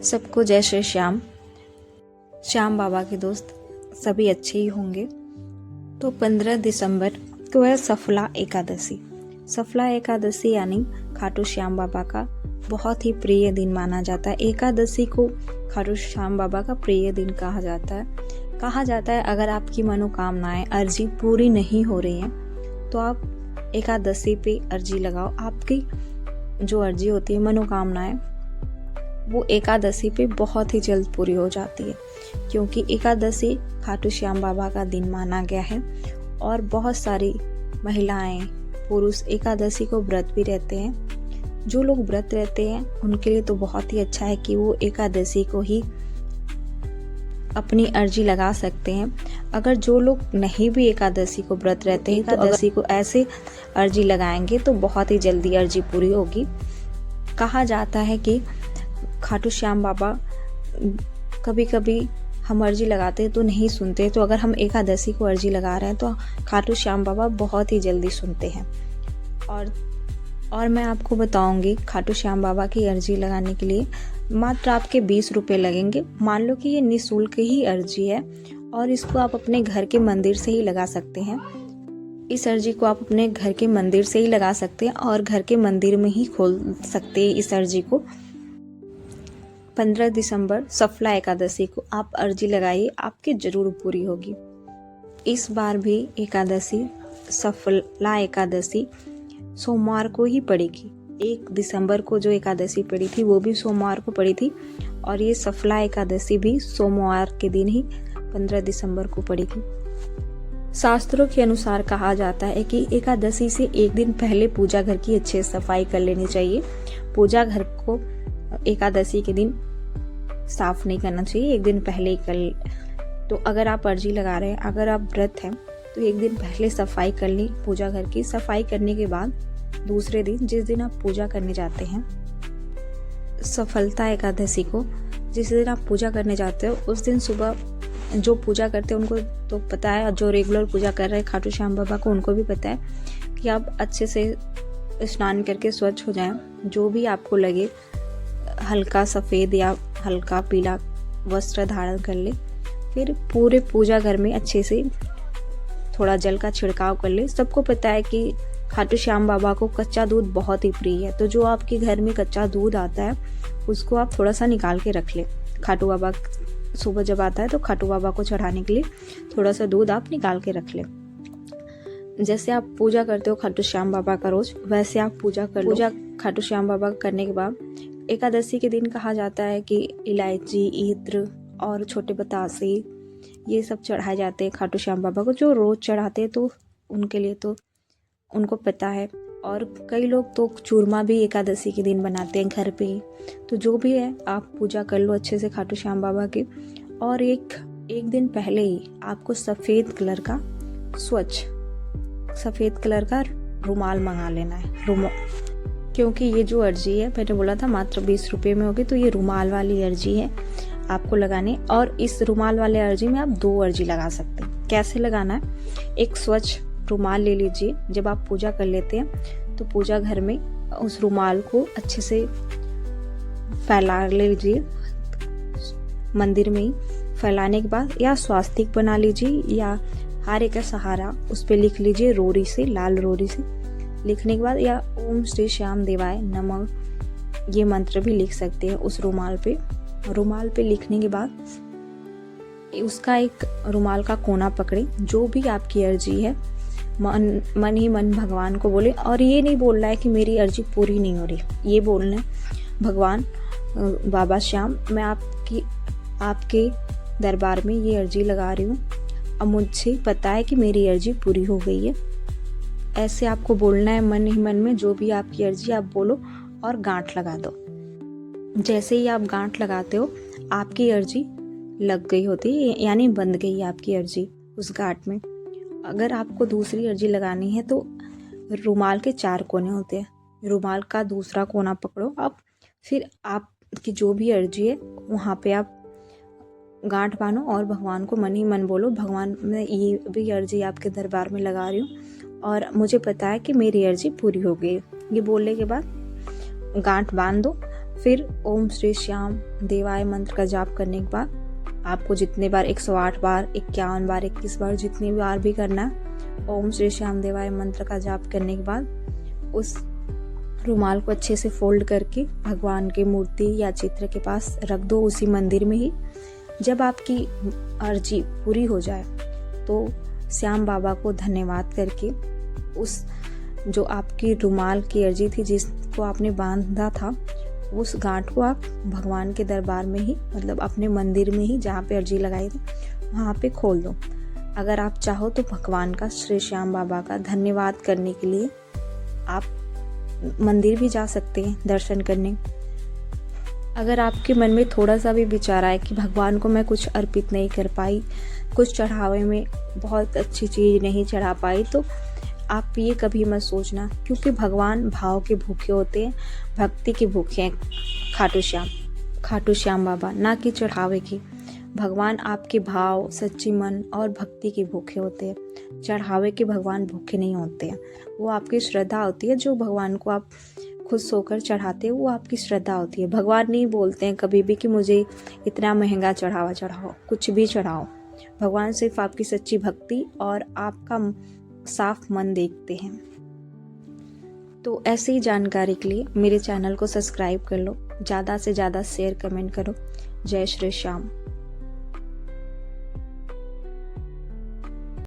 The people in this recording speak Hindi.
सबको जय श्री श्याम। श्याम बाबा के दोस्त सभी अच्छे ही होंगे। तो 15 दिसंबर को है सफला एकादशी। सफला एकादशी यानी खाटू श्याम बाबा का बहुत ही प्रिय दिन माना जाता है। एकादशी को खाटू श्याम बाबा का प्रिय दिन कहा जाता है। अगर आपकी मनोकामनाएं अर्जी पूरी नहीं हो रही हैं तो आप एकादशी पे अर्जी लगाओ। आपकी जो अर्जी होती है, मनोकामनाएं, वो एकादशी पे बहुत ही जल्द पूरी हो जाती है, क्योंकि एकादशी खाटू श्याम बाबा का दिन माना गया है। और बहुत सारी महिलाएं, पुरुष एकादशी को व्रत भी रहते हैं। जो लोग व्रत रहते हैं उनके लिए तो बहुत ही अच्छा है कि वो एकादशी को ही अपनी अर्जी लगा सकते हैं। अगर जो लोग नहीं भी एकादशी को व्रत रहते हैं तो एकादशी को ऐसे अर्जी लगाएंगे तो बहुत ही जल्दी अर्जी पूरी होगी। कहा जाता है कि खाटू श्याम बाबा कभी कभी हम अर्जी लगाते हैं तो नहीं सुनते, तो अगर हम एकादशी को अर्जी लगा रहे हैं तो खाटू श्याम बाबा बहुत ही जल्दी सुनते हैं। और मैं आपको बताऊंगी खाटू श्याम बाबा की अर्जी लगाने के लिए मात्र आपके 20 रुपये लगेंगे। मान लो कि ये निःशुल्क ही अर्जी है और इसको आप अपने घर के मंदिर से ही लगा सकते हैं। इस अर्जी को आप अपने घर के मंदिर से ही लगा सकते हैं और घर के मंदिर में ही खोल सकते हैं इस अर्जी को। 15 दिसंबर सफला एकादशी को आप अर्जी लगाइए, आपकी जरूर पूरी होगी। इस बार भी एकादशी, सफला एकादशी सोमवार को ही पड़ेगी। 1 दिसंबर को जो एकादशी पड़ी थी वो भी सोमवार को पड़ी थी, और ये सफला एकादशी भी सोमवार के दिन ही 15 दिसंबर को पड़ेगी। शास्त्रों के अनुसार कहा जाता है कि एकादशी से एक दिन पहले पूजा घर की अच्छे से सफाई कर लेनी चाहिए। पूजा घर को एकादशी के दिन साफ नहीं करना चाहिए, एक दिन पहले ही कर। तो अगर आप अर्जी लगा रहे हैं, अगर आप व्रत हैं, तो एक दिन पहले सफाई कर ली पूजा घर की। सफाई करने के बाद दूसरे दिन, जिस दिन आप पूजा करने जाते हैं, सफलता एकादशी को जिस दिन आप पूजा करने जाते हो, उस दिन सुबह जो पूजा करते हैं उनको तो पता है, जो रेगुलर पूजा कर रहे हैं खाटू श्याम बाबा को उनको भी पता है कि आप अच्छे से स्नान करके स्वच्छ हो जाएं। जो भी आपको लगे, हल्का सफ़ेद या हल्का पीला वस्त्र धारण कर ले। फिर पूरे पूजा घर में अच्छे से थोड़ा जल का छिड़काव कर ले। सबको पता है कि खाटू श्याम बाबा को कच्चा दूध बहुत ही प्रिय है, तो जो आपके घर में कच्चा दूध आता है उसको आप थोड़ा सा निकाल के रख ले। खाटू बाबा सुबह जब आता है तो खाटू बाबा को चढ़ाने के लिए थोड़ा सा दूध आप निकाल के रख ले। जैसे आप पूजा करते हो खाटू श्याम बाबा का रोज, वैसे आप पूजा कर लो। पूजा खाटू श्याम बाबा करने के बाद एकादशी के दिन कहा जाता है कि इलायची, इत्र और छोटे बतासे ये सब चढ़ाए जाते हैं खाटू श्याम बाबा को। जो रोज चढ़ाते हैं तो उनके लिए तो उनको पता है। और कई लोग तो चूरमा भी एकादशी के दिन बनाते हैं घर पे ही। तो जो भी है, आप पूजा कर लो अच्छे से खाटू श्याम बाबा की। और एक दिन पहले ही आपको सफ़ेद कलर का रुमाल मंगा लेना है। क्योंकि ये जो अर्जी है, मैंने बोला था मात्र 20 रुपये में होगी, तो ये रुमाल वाली अर्जी है आपको लगाने। और इस रुमाल वाले अर्जी में आप 2 अर्जी लगा सकते हैं। कैसे लगाना है? एक स्वच्छ रुमाल ले लीजिए। जब आप पूजा कर लेते हैं तो पूजा घर में उस रुमाल को अच्छे से फैला लीजिए, मंदिर में ही। फैलाने के बाद या स्वास्तिक बना लीजिए या हारे का सहारा उस पर लिख लीजिए, रोरी से, लाल रोरी से। लिखने के बाद या ओम श्री श्याम देवाय नमः, ये मंत्र भी लिख सकते हैं उस रुमाल पे। रुमाल पे लिखने के बाद उसका एक रुमाल का कोना पकड़े। जो भी आपकी अर्जी है, मन ही मन भगवान को बोले। और ये नहीं बोलना है कि मेरी अर्जी पूरी नहीं हो रही, ये बोलना है, भगवान बाबा श्याम, मैं आपके दरबार में ये अर्जी लगा रही हूँ। अब मुझे पता है कि मेरी अर्जी पूरी हो गई है। ऐसे आपको बोलना है मन ही मन में। जो भी आपकी अर्जी आप बोलो और गांठ लगा दो। जैसे ही आप गांठ लगाते हो, आपकी अर्जी लग गई होती है, यानी बंध गई आपकी अर्जी उस गांठ में। अगर आपको दूसरी अर्जी लगानी है तो रुमाल के 4 कोने होते हैं। रुमाल का दूसरा कोना पकड़ो आप, फिर आपकी जो भी अर्जी है वहाँ पे आप गांठ बांधो और भगवान को मन ही मन बोलो, भगवान मैं ये भी अर्जी आपके दरबार में लगा रही हूँ और मुझे पता है कि मेरी अर्जी पूरी हो गई। ये बोलने के बाद गांठ बांध दो। फिर ओम श्री श्याम देवाय मंत्र का जाप करने के बाद आपको जितने बार 108 बार, 51 बार, 21 बार, जितनी बार भी करना है, ओम श्री श्याम देवाय मंत्र का जाप करने के बाद उस रुमाल को अच्छे से फोल्ड करके भगवान की मूर्ति या चित्र के पास रख दो, उसी मंदिर में ही। जब आपकी अर्जी पूरी हो जाए तो श्याम बाबा को धन्यवाद करके उस जो आपकी रुमाल की अर्जी थी जिसको आपने बांधा था, उस गांठ को आप भगवान के दरबार में ही, मतलब अपने मंदिर में ही जहाँ पे अर्जी लगाई थी वहाँ पे खोल दो। अगर आप चाहो तो भगवान का, श्री श्याम बाबा का धन्यवाद करने के लिए आप मंदिर भी जा सकते हैं दर्शन करने। अगर आपके मन में थोड़ा सा भी विचार आए कि भगवान को मैं कुछ अर्पित नहीं कर पाई, कुछ चढ़ावे में बहुत अच्छी चीज़ नहीं चढ़ा पाई, तो आप ये कभी मत सोचना, क्योंकि भगवान भाव के भूखे होते हैं, भक्ति के भूखे हैं। खाटू श्याम बाबा, ना कि चढ़ावे की। भगवान आपके भाव, सच्ची मन और भक्ति के भूखे होते हैं। चढ़ावे के भगवान भूखे नहीं होते हैं। वो आपकी श्रद्धा होती है, जो भगवान को आप खुश होकर चढ़ाते हैं, वो आपकी श्रद्धा होती है। भगवान नहीं बोलते हैं कभी भी कि मुझे इतना महंगा चढ़ावा चढ़ाओ, कुछ भी चढ़ाओ। भगवान सिर्फ आपकी सच्ची भक्ति और आपका साफ मन देखते हैं। तो ऐसी ही जानकारी के लिए मेरे चैनल को सब्सक्राइब कर लो, ज़्यादा से ज़्यादा शेयर कमेंट करो। जय श्री श्याम।